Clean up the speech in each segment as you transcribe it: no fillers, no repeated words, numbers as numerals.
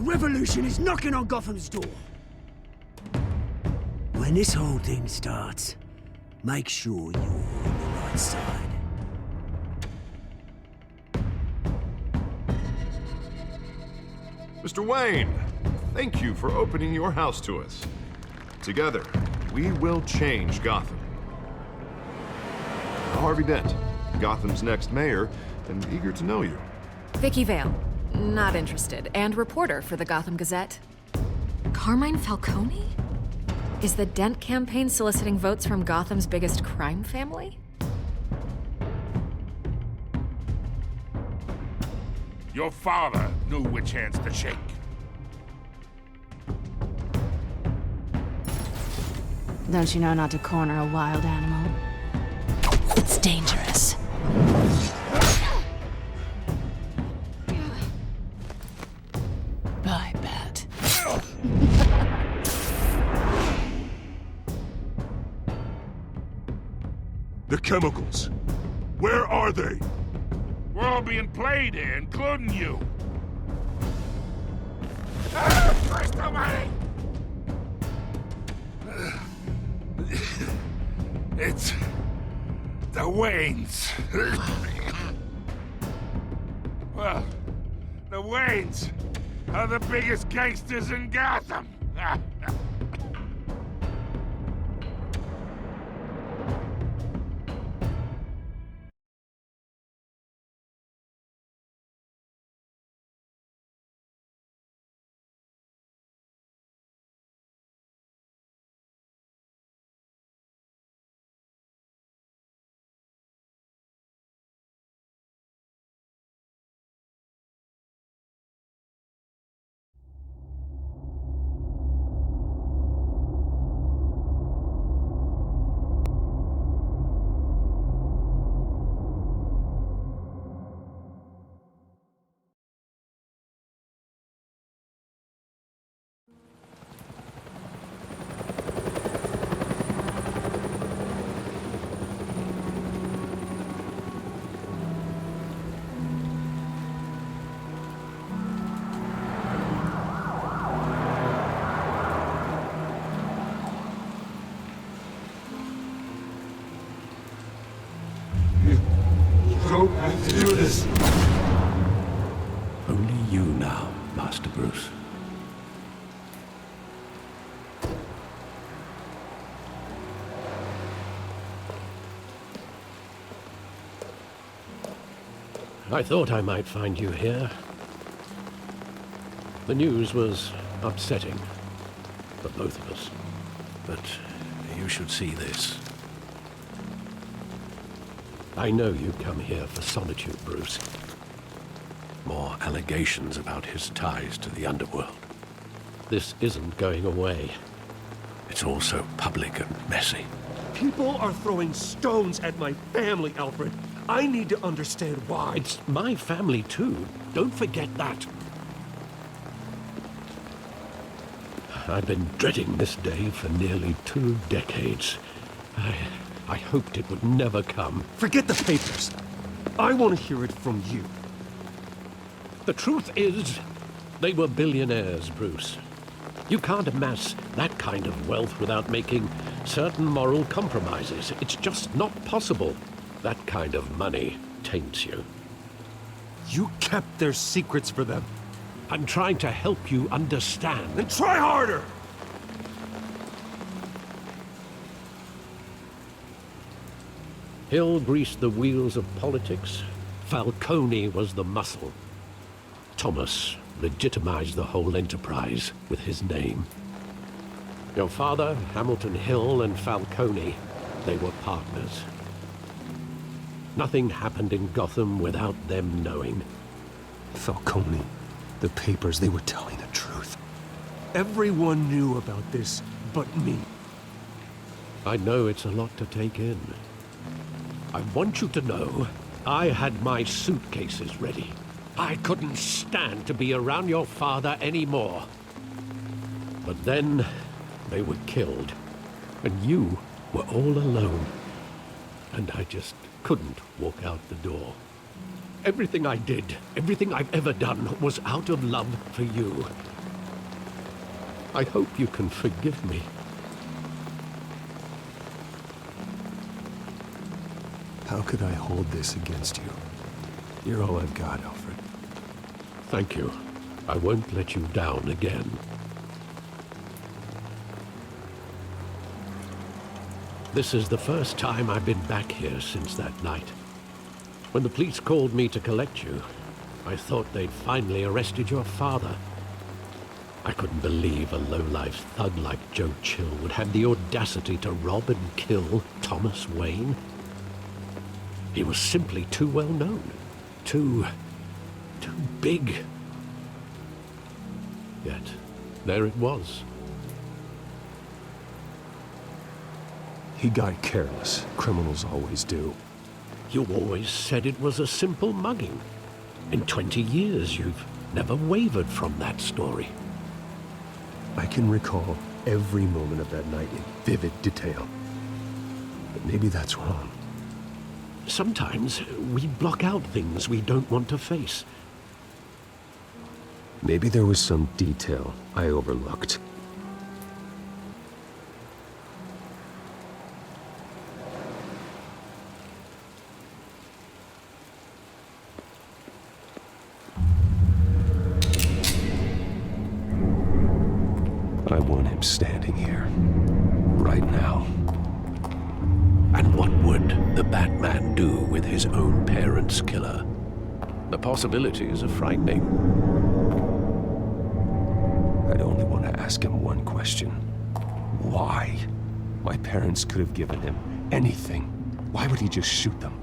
A revolution is knocking on Gotham's door. When this whole thing starts, make sure you're on the right side. Mr. Wayne, thank you for opening your house to us. Together, we will change Gotham. Harvey Dent, Gotham's next mayor, and eager to know you. Vicky Vale, not interested, and reporter for the Gotham Gazette. Carmine Falcone? Is the Dent campaign soliciting votes from Gotham's biggest crime family? Your father knew which hands to shake. Don't you know not to corner a wild animal? It's dangerous. I bet. The chemicals. Where are they? We're all being played here, including you. Christ almighty! It's the Waynes. Well, the Waynes are the biggest gangsters in Gotham. Don't have to do this. Only you now, Master Bruce. I thought I might find you here. The news was upsetting for both of us. But you should see this. I know you come here for solitude, Bruce. More allegations about his ties to the underworld. This isn't going away. It's all so public and messy. People are throwing stones at my family, Alfred. I need to understand why. It's my family, too. Don't forget that. I've been dreading this day for nearly 2 decades. I hoped it would never come. Forget the papers. I want to hear it from you. The truth is, they were billionaires, Bruce. You can't amass that kind of wealth without making certain moral compromises. It's just not possible. That kind of money taints you. You kept their secrets for them. I'm trying to help you understand. Then try harder! Hill greased the wheels of politics. Falcone was the muscle. Thomas legitimized the whole enterprise with his name. Your father, Hamilton Hill, and Falcone, they were partners. Nothing happened in Gotham without them knowing. Falcone, the papers, they were telling the truth. Everyone knew about this but me. I know it's a lot to take in. I want you to know I had my suitcases ready. I couldn't stand to be around your father anymore. But then they were killed, and you were all alone. And I just couldn't walk out the door. Everything I did, everything I've ever done, was out of love for you. I hope you can forgive me. How could I hold this against you? You're all I've got, Alfred. Thank you. I won't let you down again. This is the first time I've been back here since that night. When the police called me to collect you, I thought they'd finally arrested your father. I couldn't believe a low-life thug like Joe Chill would have the audacity to rob and kill Thomas Wayne. He was simply too well known. Too big. Yet, there it was. He got careless. Criminals always do. You always said it was a simple mugging. In 20 years, you've never wavered from that story. I can recall every moment of that night in vivid detail. But maybe that's wrong. Sometimes we block out things we don't want to face. Maybe there was some detail I overlooked. I want him standing here, right now. And what would the Batman do with his own parents' killer? The possibilities are frightening. I'd only want to ask him one question. Why? My parents could have given him anything. Why would he just shoot them?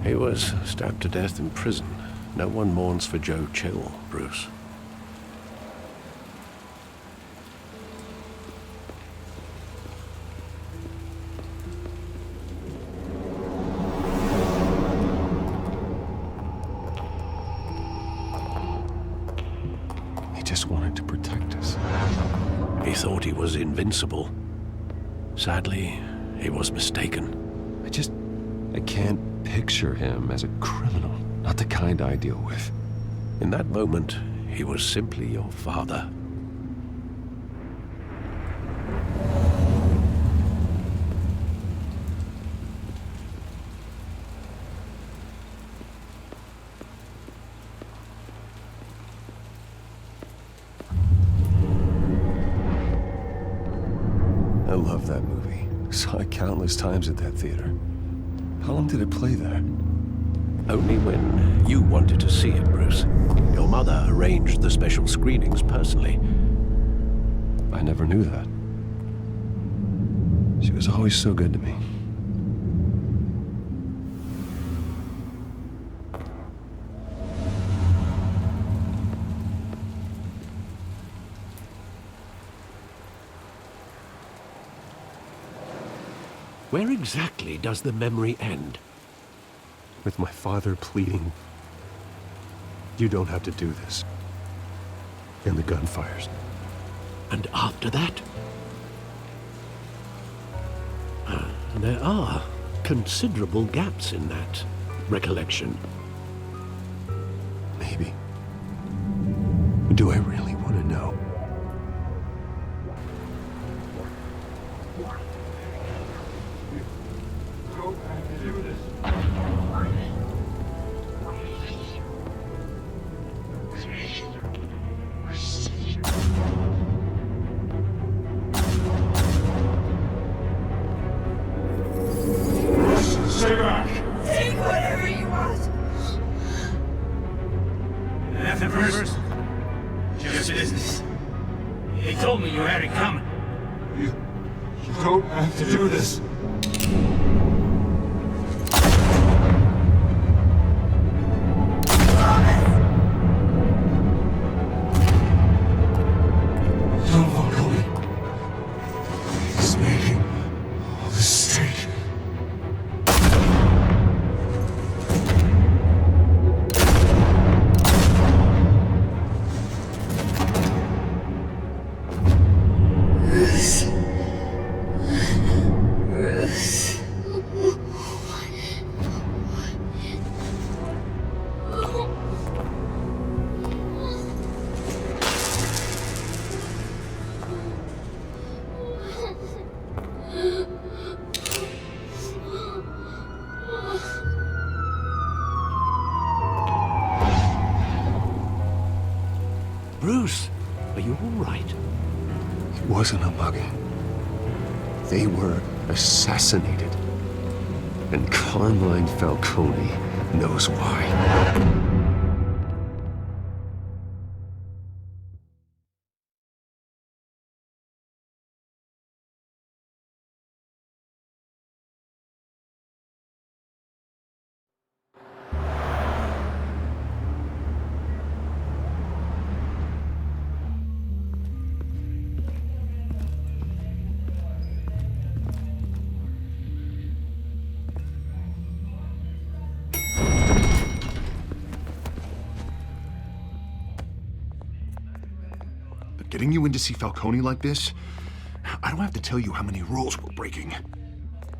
He was stabbed to death in prison. No one mourns for Joe Chill, Bruce. Just wanted to protect us. He thought he was invincible. Sadly, he was mistaken. I can't picture him as a criminal. Not the kind I deal with. In that moment, he was simply your father. I love that movie. Saw it countless times at that theater. How long did it play there? Only when you wanted to see it, Bruce. Your mother arranged the special screenings personally. I never knew that. She was always so good to me. Where exactly does the memory end? With my father pleading, "You don't have to do this." And the gunfires. And after that? There are considerable gaps in that recollection. Maybe. Do I really want to know? Stay back! Take whatever you want. Nothing personal. Just business. He told me you had it coming. You don't have to do this. Don't walk away. He's making a mistake. Bruce, are you all right? It wasn't a mugging. They were assassinated. And Carmine Falcone knows why. Getting you in to see Falcone like this? I don't have to tell you how many rules we're breaking.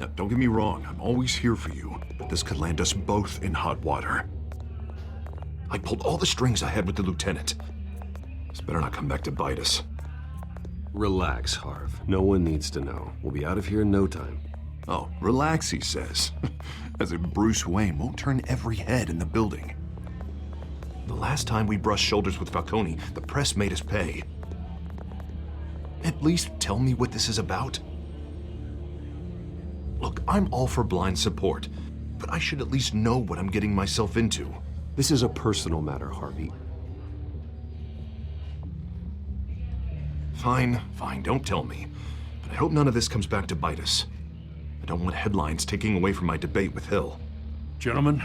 Now, don't get me wrong, I'm always here for you, but this could land us both in hot water. I pulled all the strings I had with the lieutenant. This better not come back to bite us. Relax, Harv. No one needs to know. We'll be out of here in no time. Oh, relax, he says. As if Bruce Wayne won't turn every head in the building. The last time we brushed shoulders with Falcone, the press made us pay. At least tell me what this is about. Look, I'm all for blind support, but I should at least know what I'm getting myself into. This is a personal matter, Harvey. Fine, don't tell me. But I hope none of this comes back to bite us. I don't want headlines taking away from my debate with Hill. Gentlemen,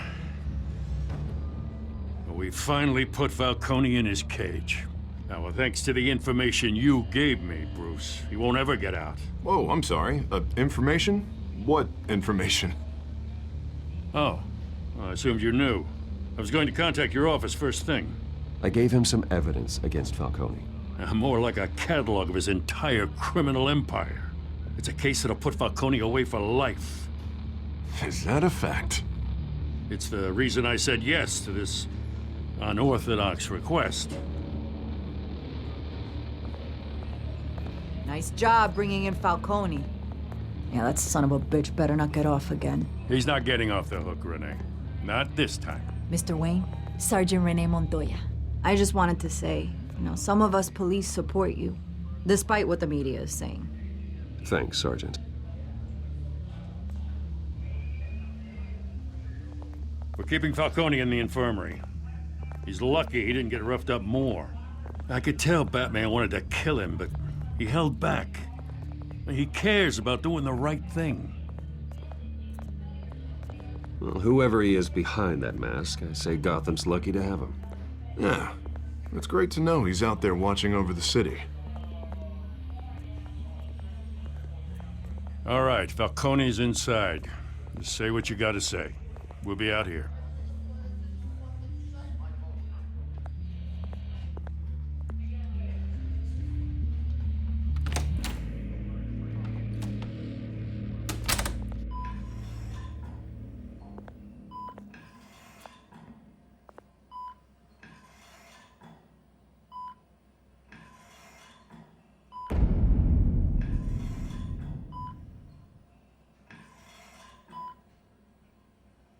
we finally put Falcone in his cage. Now, thanks to the information you gave me, Bruce, he won't ever get out. Whoa, I'm sorry. Information? What information? Oh, I assumed you knew. I was going to contact your office first thing. I gave him some evidence against Falcone. More like a catalog of his entire criminal empire. It's a case that'll put Falcone away for life. Is that a fact? It's the reason I said yes to this unorthodox request. Nice job bringing in Falcone. Yeah, that son of a bitch better not get off again. He's not getting off the hook, Renee. Not this time. Mr. Wayne, Sergeant Renee Montoya. I just wanted to say, some of us police support you, despite what the media is saying. Thanks, Sergeant. We're keeping Falcone in the infirmary. He's lucky he didn't get roughed up more. I could tell Batman wanted to kill him, but he held back. He cares about doing the right thing. Well, whoever he is behind that mask, I say Gotham's lucky to have him. Yeah, it's great to know he's out there watching over the city. All right, Falcone's inside. Just say what you gotta say. We'll be out here.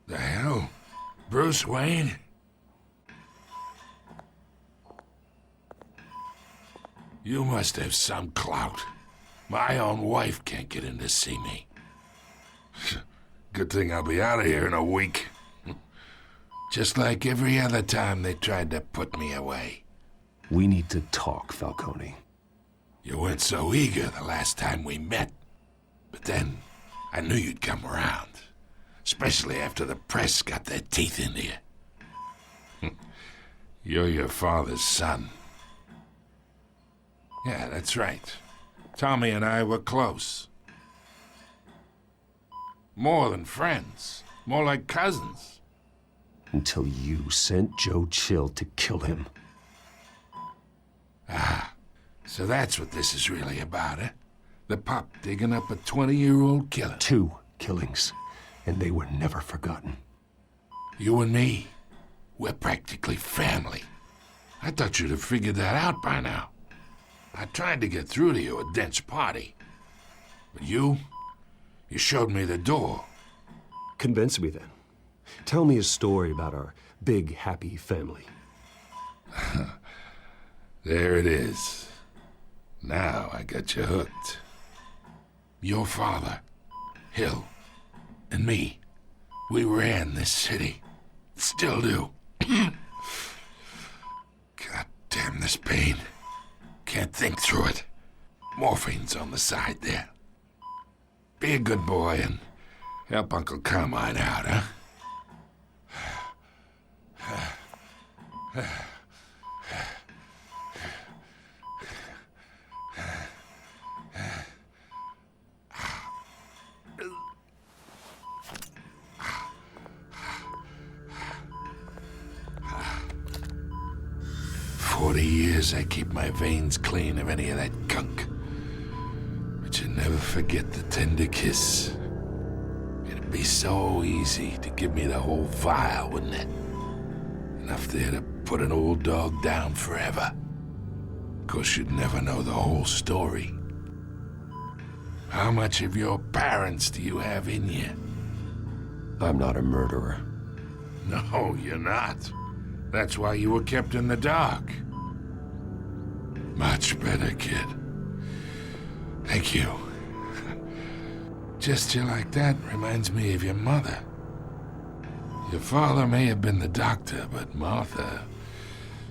The hell? Bruce Wayne? You must have some clout. My own wife can't get in to see me. Good thing I'll be out of here in a week. Just like every other time they tried to put me away. We need to talk, Falcone. You weren't so eager the last time we met. But then, I knew you'd come around. Especially after the press got their teeth into you. You're your father's son. Yeah, that's right. Tommy and I were close. More than friends. More like cousins. Until you sent Joe Chill to kill him. Ah, so that's what this is really about, eh? The pup digging up a 20-year-old killer. 2 killings. And they were never forgotten. You and me, we're practically family. I thought you'd have figured that out by now. I tried to get through to you at Dent's party. But you showed me the door. Convince me then. Tell me a story about our big, happy family. There it is. Now I got you hooked. Your father, Hill, and me, we ran this city. Still do. God damn this pain. Can't think through it. Morphine's on the side there. Be a good boy and help Uncle Carmine out, huh? 40 years I keep my veins clean of any of that gunk. But you never forget the tender kiss. It'd be so easy to give me the whole vial, wouldn't it? Enough there to put an old dog down forever. Of course, you'd never know the whole story. How much of your parents do you have in you? I'm not a murderer. No, you're not. That's why you were kept in the dark. Much better, kid. Thank you. Gesture like that reminds me of your mother. Your father may have been the doctor, but Martha,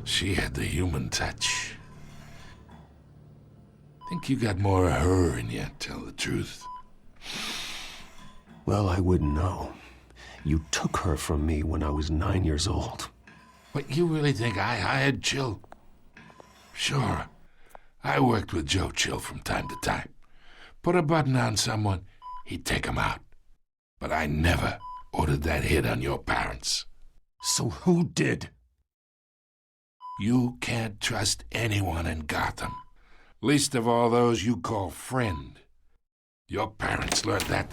she had the human touch. Think you got more of her in you, tell the truth. Well, I wouldn't know. You took her from me when I was 9 years old. But you really think I hired Chill? Sure. I worked with Joe Chill from time to time. Put a button on someone, he'd take him out. But I never ordered that hit on your parents. So who did? You can't trust anyone in Gotham. Least of all those you call friend. Your parents learned that.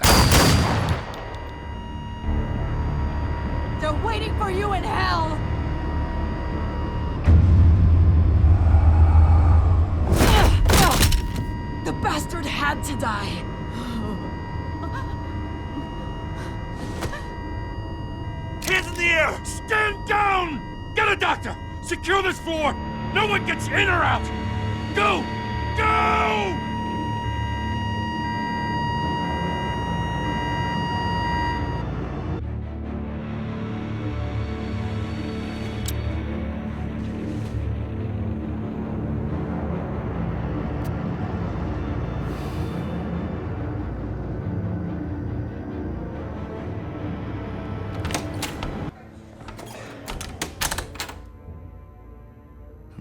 They're waiting for you in hell! The bastard had to die. Hands in the air! Stand down! Get a doctor! Secure this floor! No one gets in or out! Go! Go!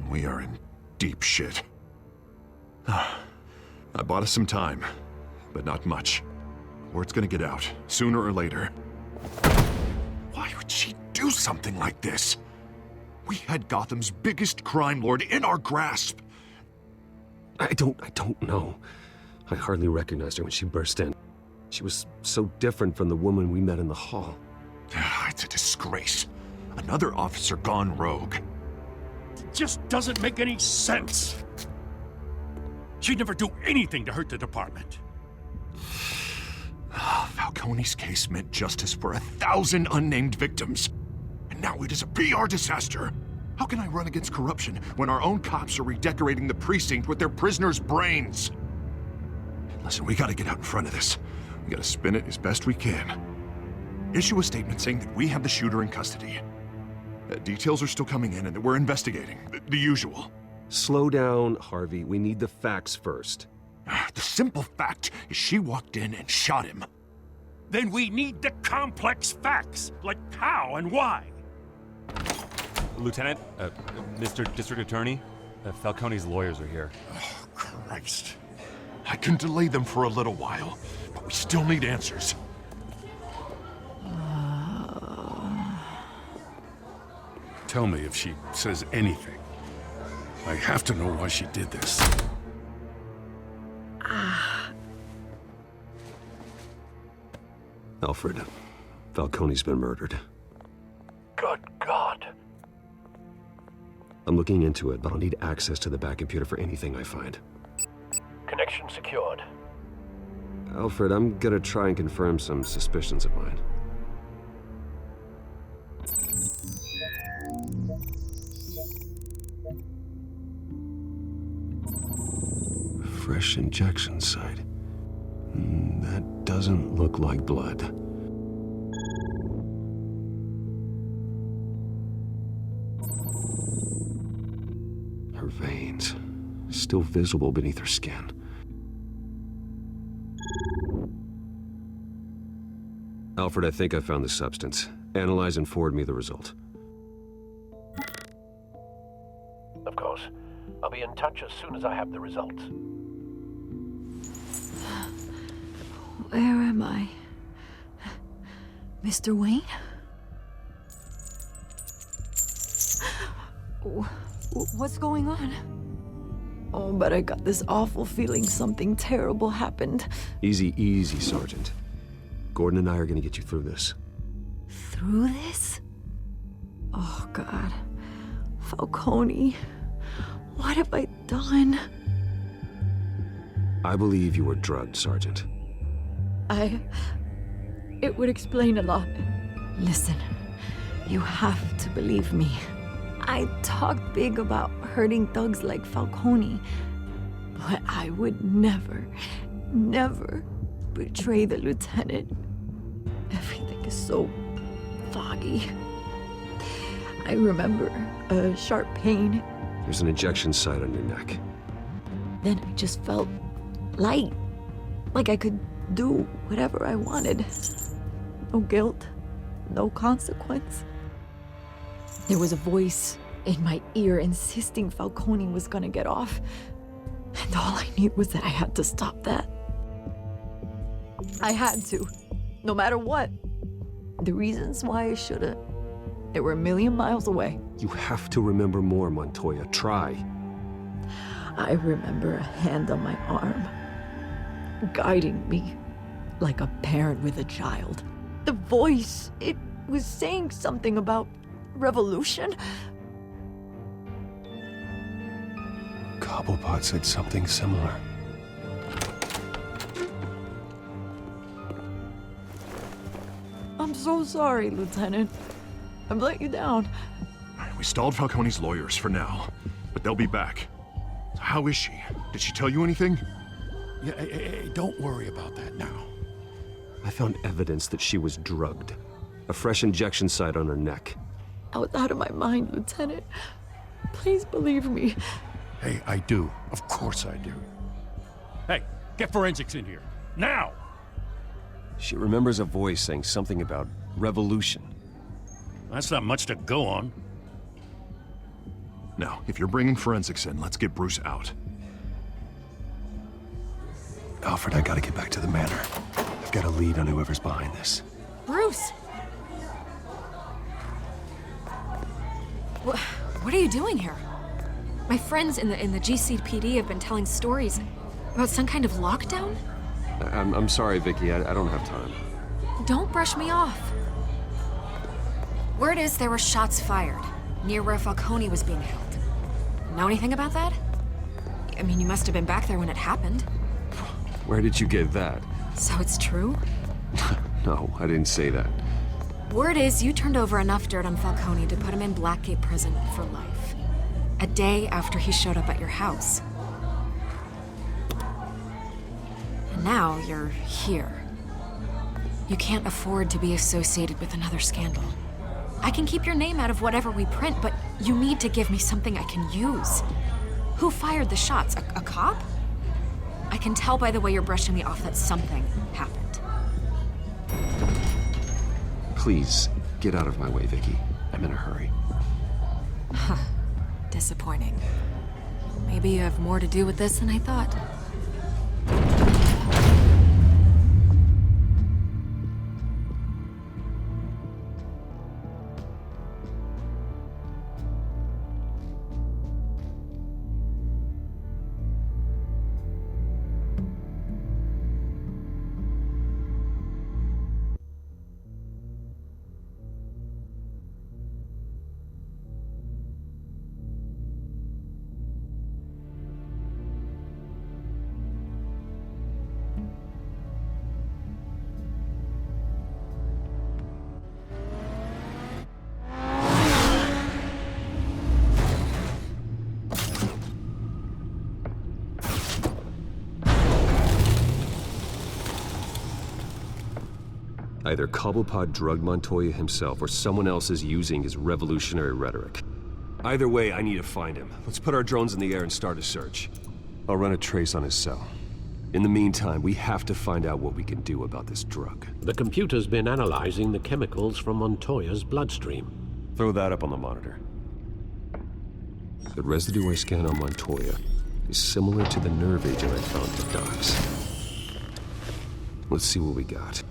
We are in deep shit. I bought us some time, but not much. Word's gonna get out, sooner or later. Why would she do something like this? We had Gotham's biggest crime lord in our grasp. I don't know. I hardly recognized her when she burst in. She was so different from the woman we met in the hall. It's a disgrace. Another officer gone rogue. It just doesn't make any sense. She'd never do anything to hurt the department. Falcone's case meant justice for 1,000 unnamed victims. And now it is a PR disaster. How can I run against corruption when our own cops are redecorating the precinct with their prisoners' brains? Listen, we gotta get out in front of this. We gotta spin it as best we can. Issue a statement saying that we have the shooter in custody. Details are still coming in and that we're investigating. The usual. Slow down, Harvey. We need the facts first. The simple fact is she walked in and shot him. Then we need the complex facts, like how and why. Lieutenant, Mr. District Attorney, Falcone's lawyers are here. Oh, Christ. I can delay them for a little while, but we still need answers. Tell me if she says anything. I have to know why she did this. Alfred, Falcone's been murdered. Good God. I'm looking into it, but I'll need access to the back computer for anything I find. Connection secured. Alfred, I'm gonna try and confirm some suspicions of mine. fresh injection site. That doesn't look like blood. Her veins, still visible beneath her skin. Alfred, I think I found the substance. Analyze and forward me the result. Of course. I'll be in touch as soon as I have the results. Where am I? Mr. Wayne? What's going on? Oh, but I got this awful feeling something terrible happened. Easy, easy, Sergeant. Gordon and I are gonna get you through this. Through this? Oh, God. Falcone. What have I done? I believe you were drugged, Sergeant. It would explain a lot. Listen, you have to believe me. I talked big about hurting thugs like Falcone, but I would never, never betray the lieutenant. Everything is so foggy. I remember a sharp pain. There's an injection site on your neck. Then I just felt light, like I could do whatever I wanted. No guilt, no consequence. There was a voice in my ear insisting Falcone was gonna get off. And all I knew was that I had to stop that. I had to, no matter what. The reasons why I should've, they were a million miles away. You have to remember more, Montoya. Try. I remember a hand on my arm, guiding me like a parent with a child. The voice, it was saying something about revolution. Cobblepot said something similar. I'm so sorry, Lieutenant. I've let you down. We stalled Falcone's lawyers for now, but they'll be back. How is she? Did she tell you anything? Yeah, hey, don't worry about that now. I found evidence that she was drugged. A fresh injection site on her neck. I was out of my mind, Lieutenant. Please believe me. Hey, I do. Of course I do. Hey, get forensics in here. Now! She remembers a voice saying something about revolution. That's not much to go on. Now, if you're bringing forensics in, let's get Bruce out. Alfred, I gotta get back to the manor. I've got a lead on whoever's behind this. Bruce! What are you doing here? My friends in the GCPD have been telling stories about some kind of lockdown? I'm sorry, Vicky. I don't have time. Don't brush me off. Word is there were shots fired near where Falcone was being held. Know anything about that? I mean, you must have been back there when it happened. Where did you get that? So it's true? No, I didn't say that. Word is you turned over enough dirt on Falcone to put him in Blackgate Prison for life. A day after he showed up at your house. And now you're here. You can't afford to be associated with another scandal. I can keep your name out of whatever we print, but you need to give me something I can use. Who fired the shots? A cop? I can tell by the way you're brushing me off that something happened. Please, get out of my way, Vicky. I'm in a hurry. Disappointing. Maybe you have more to do with this than I thought. Either Cobblepot drugged Montoya himself or someone else is using his revolutionary rhetoric. Either way, I need to find him. Let's put our drones in the air and start a search. I'll run a trace on his cell. In the meantime, we have to find out what we can do about this drug. The computer's been analyzing the chemicals from Montoya's bloodstream. Throw that up on the monitor. The residue I scanned on Montoya is similar to the nerve agent I found at the docks. Let's see what we got.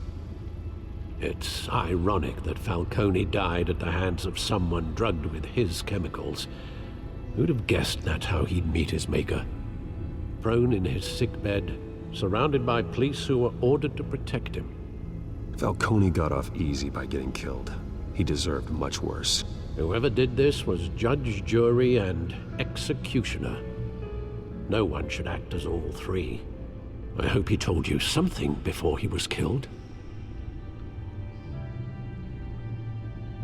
It's ironic that Falcone died at the hands of someone drugged with his chemicals. Who'd have guessed that's how he'd meet his maker? Prone in his sickbed, surrounded by police who were ordered to protect him. Falcone got off easy by getting killed. He deserved much worse. Whoever did this was judge, jury, and executioner. No one should act as all three. I hope he told you something before he was killed.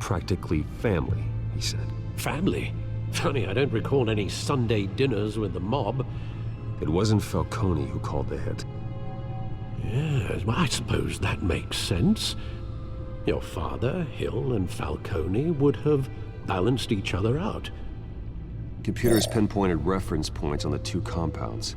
Practically family, he said. Family? Funny, I don't recall any Sunday dinners with the mob. It wasn't Falcone who called the hit. Yes, well, I suppose that makes sense. Your father, Hill, and Falcone would have balanced each other out. Computers pinpointed reference points on the two compounds.